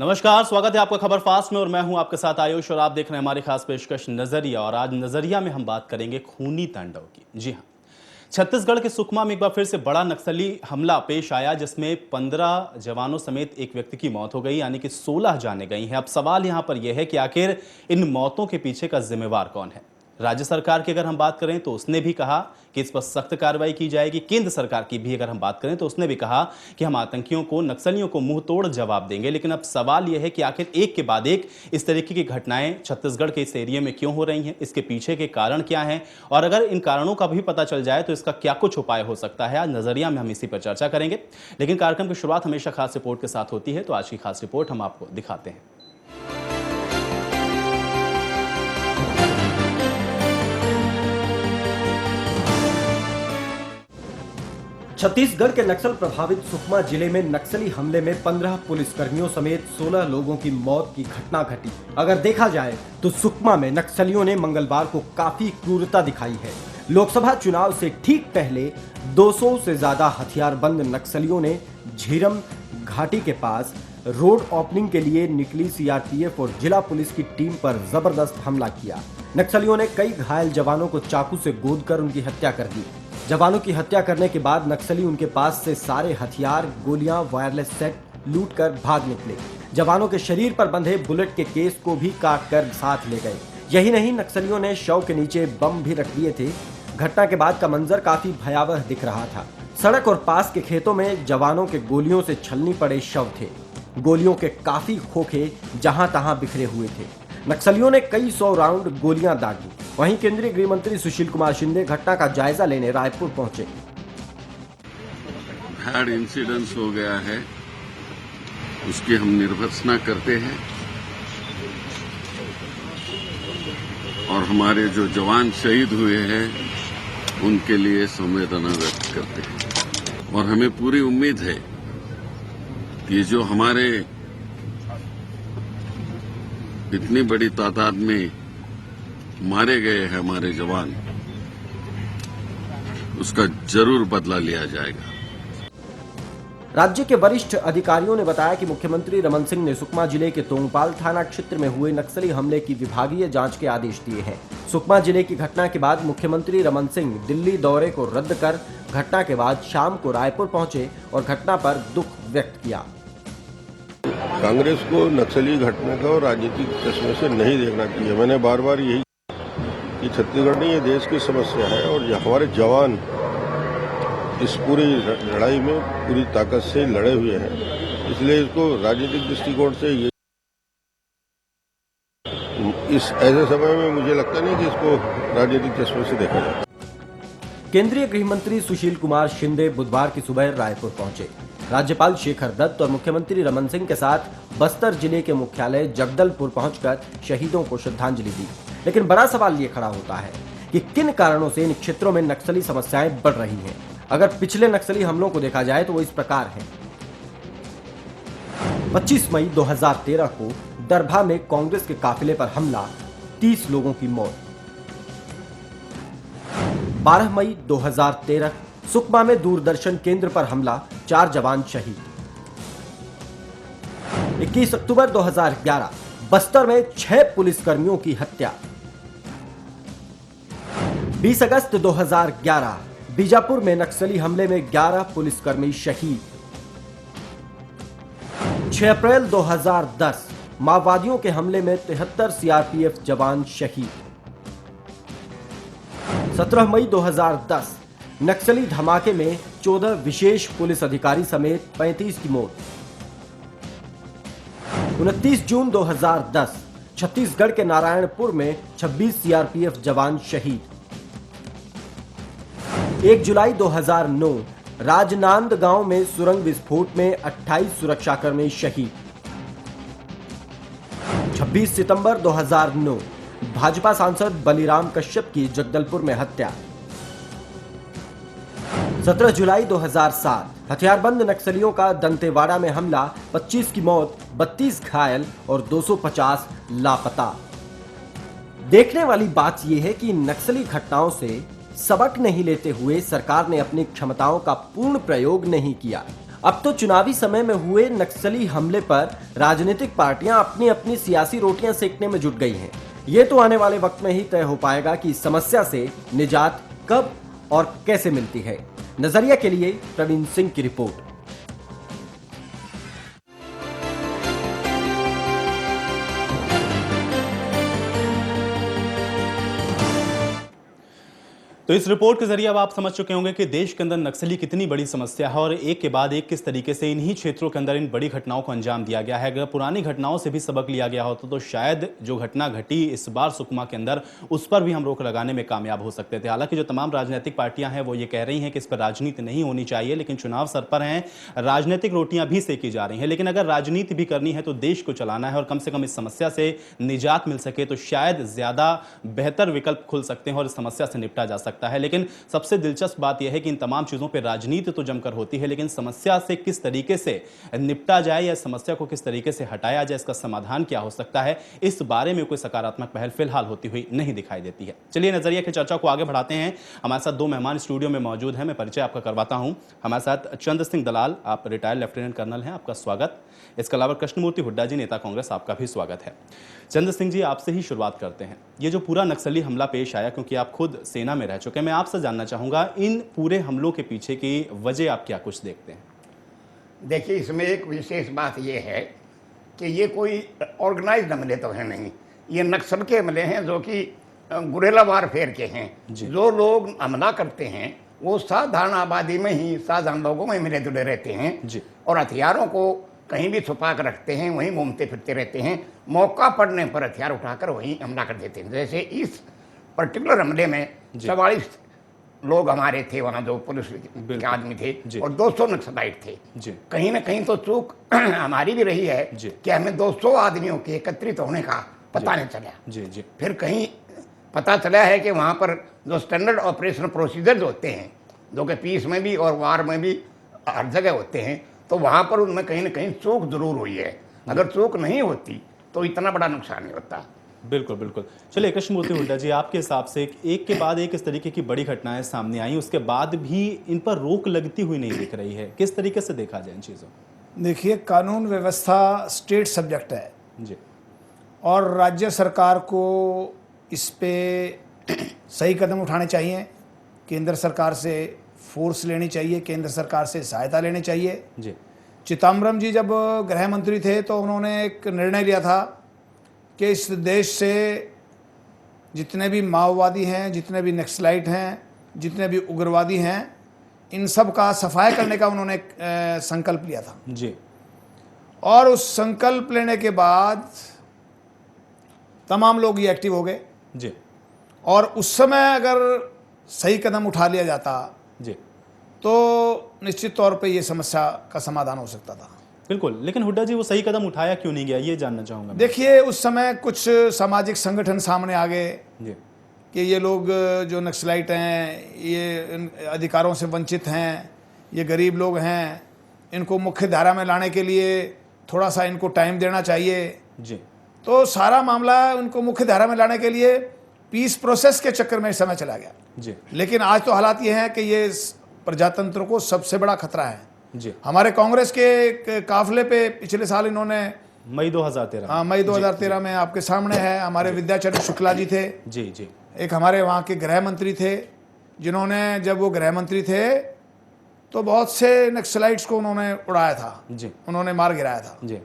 नमस्कार, स्वागत है आपका खबर फास्ट में और मैं हूं आपके साथ आयुष और आप देख रहे हैं हमारी खास पेशकश नजरिया। और आज नजरिया में हम बात करेंगे खूनी तांडव की। जी हां, छत्तीसगढ़ के सुकमा में एक बार फिर से बड़ा नक्सली हमला पेश आया जिसमें 15 जवानों समेत एक व्यक्ति की मौत हो गई, यानी कि 16 जानें गई हैं। अब सवाल यहां पर यह है कि आखिर इन मौतों के पीछे का जिम्मेवार कौन है। राज्य सरकार की अगर हम बात करें तो उसने भी कहा कि इस पर सख्त कार्रवाई की जाएगी। केंद्र सरकार की भी अगर हम बात करें तो उसने भी कहा कि हम आतंकियों को, नक्सलियों को मुंह तोड़ जवाब देंगे। लेकिन अब सवाल यह है कि आखिर एक के बाद एक इस तरीके की घटनाएं छत्तीसगढ़ के इस एरिया में क्यों हो रही हैं, इसके पीछे के कारण क्या हैं, और अगर इन कारणों का भी पता चल जाए तो इसका क्या कुछ उपाय हो सकता है। आज नजरिया में हम इसी पर चर्चा करेंगे। लेकिन कार्यक्रम की शुरुआत हमेशा खास रिपोर्ट के साथ होती है, तो आज की खास रिपोर्ट हम आपको दिखाते हैं। छत्तीसगढ़ के नक्सल प्रभावित सुकमा जिले में नक्सली हमले में 15 पुलिसकर्मियों समेत 16 लोगों की मौत की घटना घटी। अगर देखा जाए तो सुकमा में नक्सलियों ने मंगलवार को काफी क्रूरता दिखाई है। लोकसभा चुनाव से ठीक पहले 200 से ज्यादा हथियारबंद नक्सलियों ने झीरम घाटी के पास रोड ओपनिंग के लिए निकली सीआरपीएफ और जिला पुलिस की टीम पर जबरदस्त हमला किया। नक्सलियों ने कई घायल जवानों को चाकू से गोदकर उनकी हत्या कर दी। जवानों की हत्या करने के बाद नक्सली उनके पास से सारे हथियार, गोलियां, वायरलेस सेट लूट कर भाग निकले। जवानों के शरीर पर बंधे बुलेट के केस को भी काट कर साथ ले गए। यही नहीं, नक्सलियों ने शव के नीचे बम भी रख दिए थे। घटना के बाद का मंजर काफी भयावह दिख रहा था। सड़क और पास के खेतों में जवानों के गोलियों से छलनी पड़े शव थे। गोलियों के काफी खोखे जहां तहां बिखरे हुए थे। नक्सलियों ने कई 100 राउंड गोलियां दागी। वहीं केंद्रीय गृह मंत्री सुशील कुमार शिंदे घटना का जायजा लेने रायपुर पहुंचे। भयानक इंसिडेंस हो गया है, उसकी हम निर्भत्सना करते हैं और हमारे जो जवान शहीद हुए हैं उनके लिए संवेदना व्यक्त करते हैं। और हमें पूरी उम्मीद है कि जो हमारे इतनी बड़ी तादाद में मारे गए हैं हमारे जवान, उसका जरूर बदला लिया जाएगा। राज्य के वरिष्ठ अधिकारियों ने बताया कि मुख्यमंत्री रमन सिंह ने सुकमा जिले के तोंगपाल थाना क्षेत्र में हुए नक्सली हमले की विभागीय जांच के आदेश दिए हैं। सुकमा जिले की घटना के बाद मुख्यमंत्री रमन सिंह दिल्ली दौरे को रद्द कर घटना के बाद शाम को रायपुर पहुंचे और घटना पर दुख व्यक्त किया। कांग्रेस को नक्सली घटना का और राजनीतिक चश्मे से नहीं देखना चाहिए। मैंने बार बार यही कि छत्तीसगढ़ नहीं, ये देश की समस्या है और हमारे जवान इस पूरी लड़ाई में पूरी ताकत से लड़े हुए हैं। इसलिए इसको राजनीतिक दृष्टिकोण से इस ऐसे समय में मुझे लगता नहीं कि इसको राजनीतिक चश्मे से देखा जाए। केंद्रीय गृह मंत्री सुशील कुमार शिंदे बुधवार की सुबह रायपुर पहुंचे। राज्यपाल शेखर दत्त और मुख्यमंत्री रमन सिंह के साथ बस्तर जिले के मुख्यालय जगदलपुर पहुंचकर शहीदों को श्रद्धांजलि दी। लेकिन बड़ा सवाल ये खड़ा होता है कि किन कारणों से इन क्षेत्रों में नक्सली समस्याएं बढ़ रही हैं। अगर पिछले नक्सली हमलों को देखा जाए तो वो इस प्रकार है। 25 मई 2013 को दरभा में कांग्रेस के काफिले पर हमला, 30 लोगों की मौत। 12 मई 2013 सुकमा में दूरदर्शन केंद्र पर हमला, 4 जवान शहीद। 21 अक्टूबर 2011 बस्तर में 6 पुलिसकर्मियों की हत्या। 20 अगस्त 2011 बीजापुर में नक्सली हमले में 11 पुलिसकर्मी शहीद। 6 अप्रैल 2010 माओवादियों के हमले में 73 सीआरपीएफ जवान शहीद। 17 मई 2010 नक्सली धमाके में 14 विशेष पुलिस अधिकारी समेत 35 की मौत। 29 जून 2010 छत्तीसगढ़ के नारायणपुर में 26 सीआरपीएफ जवान शहीद। 1 जुलाई 2009 राजनांदगांव में सुरंग विस्फोट में 28 सुरक्षाकर्मी शहीद। 26 सितंबर 2009 भाजपा सांसद बलिराम कश्यप की जगदलपुर में हत्या। 17 जुलाई 2007 हथियारबंद नक्सलियों का दंतेवाड़ा में हमला, 25 की मौत, 32 घायल और 250 लापता। देखने वाली बात यह है कि नक्सली घटनाओं से सबक नहीं लेते हुए सरकार ने अपनी क्षमताओं का पूर्ण प्रयोग नहीं किया। अब तो चुनावी समय में हुए नक्सली हमले पर राजनीतिक पार्टियां अपनी अपनी सियासी रोटियां सेकने में जुट गई हैं। ये तो आने वाले वक्त में ही तय हो पाएगा कि इस समस्या से निजात कब और कैसे मिलती है। नजरिया के लिए प्रवीण सिंह की रिपोर्ट। तो इस रिपोर्ट के जरिए अब आप समझ चुके होंगे कि देश के अंदर नक्सली कितनी बड़ी समस्या है और एक के बाद एक किस तरीके से इन्हीं क्षेत्रों के अंदर इन बड़ी घटनाओं को अंजाम दिया गया है। अगर पुरानी घटनाओं से भी सबक लिया गया होता तो शायद जो घटना घटी इस बार सुकमा के अंदर उस पर भी हम रोक लगाने में कामयाब हो सकते थे। हालांकि जो तमाम राजनीतिक पार्टियां हैं वो ये कह रही हैं कि इस पर राजनीति नहीं होनी चाहिए, लेकिन चुनाव सर पर हैं, राजनीतिक रोटियां भी सेकी जा रही हैं। लेकिन अगर राजनीति भी करनी है तो देश को चलाना है और कम से कम इस समस्या से निजात मिल सके तो शायद ज्यादा बेहतर विकल्प खुल सकते हैं और इस समस्या से निपटा जा सकता है। लेकिन सबसे दिलचस्प बात यह है कि इन तमाम चीजों पर राजनीति तो जमकर होती है, लेकिन समस्या से किस तरीके से निपटा जाए या समस्या को किस तरीके से हटाया जाए, इसका समाधान क्या हो सकता है, इस बारे में कोई सकारात्मक पहल फिलहाल होती हुई नहीं दिखाई देती है। चलिए नजरिया की चर्चा को आगे बढ़ाते हैं। हमारे साथ दो मेहमान स्टूडियो में मौजूद हैं, मैं परिचय आपका करवाता हूं। हमारे साथ चंद्र सिंह दलाल, आप रिटायर्ड लेफ्टिनेंट कर्नल हैं, आपका स्वागत। इसके अलावा कृष्णमूर्ति हुड्डा जी, नेता कांग्रेस, आपका भी स्वागत है। चंद्र सिंह जी, आपसे ही शुरुआत करते हैं। ये जो पूरा नक्सली हमला पेश आया, क्योंकि आप खुद सेना में रह चुके हैं, मैं आपसे जानना चाहूंगा इन पूरे हमलों के पीछे की वजह आप क्या कुछ देखते हैं? देखिए, इसमें एक विशेष बात यह है कि ये कोई ऑर्गेनाइज्ड हमले तो है नहीं, ये नक्सल के हमले हैं जो कि गुरेला वारफेयर के हैं। जो लोग हमला करते हैं वो साधारण आबादी में ही, साधारण लोगों में मिले जुले रहते हैं जी। और हथियारों को कहीं भी छुपा कर रखते हैं, वहीं घूमते फिरते रहते हैं। मौका पड़ने पर हथियार उठाकर वहीं हमला कर देते हैं। जैसे इस पर्टिकुलर हमले में 44 लोग हमारे थे वहाँ, जो पुलिस के आदमी थे, और 200 नक्सलाइट थे जी। कहीं ना कहीं तो चूक हमारी भी रही है कि हमें 200 आदमियों के एकत्रित होने का पता नहीं चला जी। फिर कहीं पता चला है कि वहाँ पर जो स्टैंडर्ड ऑपरेशन प्रोसीजर्स होते हैं, जो कि पीस में भी और वार में भी हर जगह होते हैं, तो वहाँ पर उनमें कहीं ना कहीं चूक जरूर हुई है। अगर चूक नहीं होती तो इतना बड़ा नुकसान नहीं होता। बिल्कुल बिल्कुल। चलिए कृष्णमूर्ति हुड्डा जी, आपके हिसाब से एक के बाद एक इस तरीके की बड़ी घटनाएं सामने आई, उसके बाद भी इन पर रोक लगती हुई नहीं दिख रही है, किस तरीके से देखा जाए इन चीज़ों? देखिए, कानून व्यवस्था स्टेट सब्जेक्ट है जी, और राज्य सरकार को इस पे सही कदम उठाने चाहिए। केंद्र सरकार से फोर्स लेनी चाहिए, केंद्र सरकार से सहायता लेनी चाहिए जी। चिदम्बरम जी जब गृह मंत्री थे तो उन्होंने एक निर्णय लिया था कि इस देश से जितने भी माओवादी हैं, जितने भी नक्सलाइट हैं, जितने भी उग्रवादी हैं, इन सब का सफाई करने का उन्होंने एक संकल्प लिया था जी। और उस संकल्प लेने के बाद तमाम लोग ये एक्टिव हो गए जी। और उस समय अगर सही कदम उठा लिया जाता जी तो निश्चित तौर पे ये समस्या का समाधान हो सकता था। बिल्कुल, लेकिन हुड्डा जी वो सही कदम उठाया क्यों नहीं गया, ये जानना चाहूँगा। देखिए, उस समय कुछ सामाजिक संगठन सामने आ गए जी कि ये लोग जो नक्सलाइट हैं ये अधिकारों से वंचित हैं, ये गरीब लोग हैं, इनको मुख्य धारा में लाने के लिए थोड़ा सा इनको टाइम देना चाहिए जी। तो सारा मामला उनको मुख्य धारा में लाने के लिए पीस प्रोसेस के चक्कर में समय चला गया जी। लेकिन आज तो हालात ये हैं कि ये प्रजातंत्र को सबसे बड़ा खतरा है जी। हमारे कांग्रेस के काफिले पे पिछले साल इन्होंने मई 2013 हाँ मई 2013 में आपके सामने है, हमारे विद्याचरण शुक्ला जी थे जी जी। एक हमारे वहाँ के गृह मंत्री थे, जिन्होंने जब वो गृह मंत्री थे तो बहुत से नक्सलाइट्स को उन्होंने उड़ाया था जी। उन्होंने मार गिराया था जी।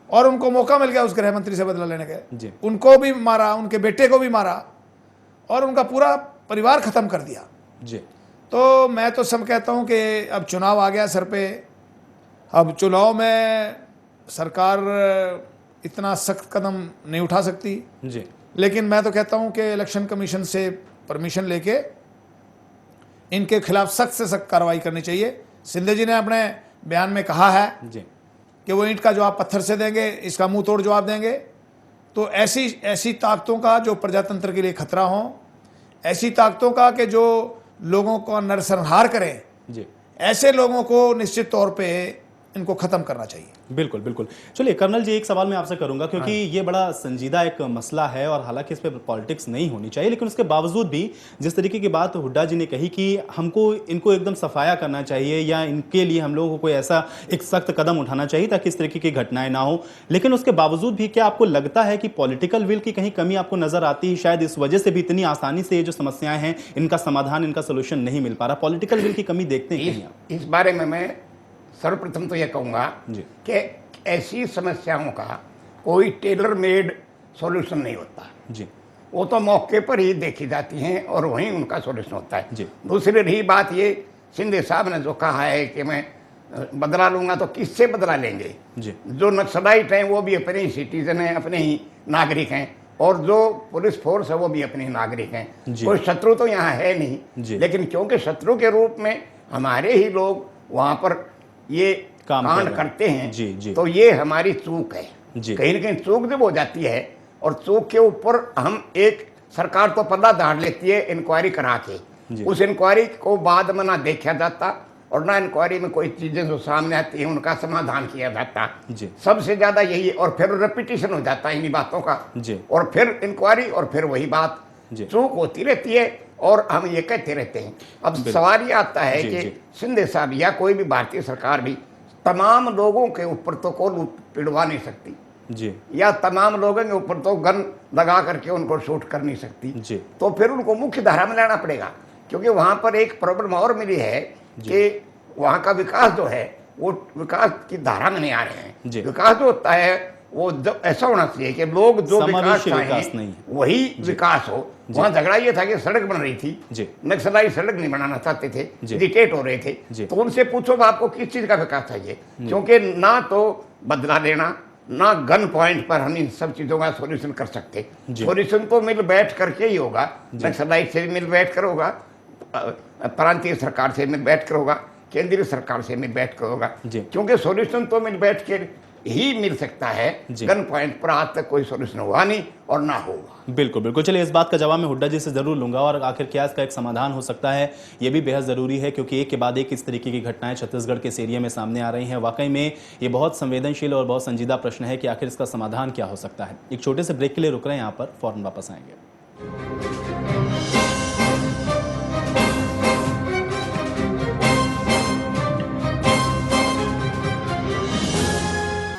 और उनको मौका मिल गया उस गृह मंत्री से बदला लेने का जी। उनको भी मारा, उनके बेटे को भी मारा और उनका पूरा परिवार खत्म कर दिया जी। तो मैं तो सब कहता हूँ कि अब चुनाव आ गया सर पे, अब चुनाव में सरकार इतना सख्त कदम नहीं उठा सकती जी। लेकिन मैं तो कहता हूँ कि इलेक्शन कमीशन से परमिशन लेके इनके खिलाफ सख्त से सख्त कार्रवाई करनी चाहिए। सिंधे जी ने अपने बयान में कहा है जी। कि वो ईंट का जवाब पत्थर से देंगे, इसका मुंह तोड़ जवाब देंगे। तो ऐसी ताकतों का जो प्रजातंत्र के लिए खतरा हो, ऐसी ताकतों का कि जो लोगों को नरसंहार करें, जी। ऐसे लोगों को निश्चित तौर पे इनको ख़त्म करना चाहिए। बिल्कुल बिल्कुल। चलिए कर्नल जी, एक सवाल मैं आपसे करूंगा क्योंकि ये बड़ा संजीदा एक मसला है और हालांकि इस पे पॉलिटिक्स नहीं होनी चाहिए, लेकिन उसके बावजूद भी जिस तरीके की बात हुड्डा जी ने कही कि हमको इनको एकदम सफाया करना चाहिए या इनके लिए हम लोगों को कोई ऐसा एक सख्त कदम उठाना चाहिए ताकि इस तरीके की घटनाएं ना हो, लेकिन उसके बावजूद भी क्या आपको लगता है कि पॉलिटिकल विल की कहीं कमी आपको नजर आती है? शायद इस वजह से भी इतनी आसानी से ये जो समस्याएं हैं इनका समाधान, इनका सोल्यूशन नहीं मिल पा रहा। पॉलिटिकल विल की कमी देखते हैं कहीं आप? इस बारे में मैं सर्वप्रथम तो यह कहूँगा जी। कि ऐसी समस्याओं का कोई टेलर मेड सॉल्यूशन नहीं होता। जी वो तो मौके पर ही देखी जाती हैं और वहीं उनका सॉल्यूशन होता है। जी। दूसरी रही बात ये, शिंदे साहब ने जो कहा है कि मैं बदला लूंगा, तो किससे बदला लेंगे? जी जो नक्सलाइट हैं वो भी अपने ही सिटीजन हैं, अपने ही नागरिक हैं, और जो पुलिस फोर्स है वो भी अपने ही नागरिक हैं। जी। कोई शत्रु तो यहाँ है जी। नहीं, लेकिन क्योंकि शत्रु के रूप में हमारे ही लोग वहाँ पर ये काम कर कांड रहे हैं। करते हैं, जी, जी। तो ये हमारी चूक है। जी। कहीं न कहीं चूक जब हो जाती है और चूक के ऊपर हम एक सरकार तो पल्ला झाड़ लेती है इंक्वायरी करा के, जी। उस इंक्वायरी को बाद में ना देखा जाता और ना इंक्वायरी में कोई चीजें जो सामने आती हैं उनका समाधान किया जाता। जी। सबसे ज्यादा यही है, और फिर रिपीटिशन हो जाता है इन्हीं बातों का, जी। और फिर इंक्वायरी और फिर वही बात, जी। चूक होती रहती है और हम ये कहते रहते हैं। अब सवाल ये आता है जी, कि जी। शिंदे साहब या कोई भी भारतीय सरकार भी तमाम लोगों के ऊपर तो कोई पिड़वा नहीं सकती, जी या तमाम लोगों के ऊपर तो गन लगा करके उनको शूट कर नहीं सकती। जी। तो फिर उनको मुख्य धारा में लाना पड़ेगा, क्योंकि वहाँ पर एक प्रॉब्लम और मिली है कि वहाँ का विकास जो है वो विकास की धारा में नहीं आ रहे जी। हैं। विकास जो होता है वो ऐसा होना चाहिए कि लोग जो विकास समावेशी विकास चाहें नहीं है। वही विकास हो। वहाँ झगड़ा ये था कि सड़क बन रही थी, जी। नक्सलाई सड़क नहीं बनाना चाहते थे, जी। डिटेट हो रहे थे, जी। तो उनसे पूछो कि आपको किस चीज़ का विकास चाहिए, क्योंकि ना तो बदला लेना ना गन पॉइंट पर हम इन सब चीज़ों का सॉल्यूशन कर सकते। जी। सॉल्यूशन तो मिल बैठ करके ही होगा, नक्सलाई से मिल बैठ कर होगा, प्रांतीय सरकार से मिल बैठ कर होगा, केंद्रीय सरकार से मिल बैठ कर होगा, जी। क्योंकि सॉल्यूशन तो मिल बैठ के ही मिल सकता है। जी। गन पॉइंट पर आज तक कोई सॉल्यूशन हुआ नहीं और ना होगा। बिल्कुल बिल्कुल। चलिए इस बात का जवाब मैं हुड्डा जी से जरूर लूंगा और आखिर क्या इसका एक समाधान हो सकता है ये भी बेहद ज़रूरी है, क्योंकि एक के बाद एक इस तरीके की घटनाएं छत्तीसगढ़ के इस एरिया में सामने आ रही हैं। वाकई में ये बहुत संवेदनशील और बहुत संजीदा प्रश्न है कि आखिर इसका समाधान क्या हो सकता है। एक छोटे से ब्रेक के लिए रुक रहे हैं, यहाँ पर फौरन वापस आएंगे।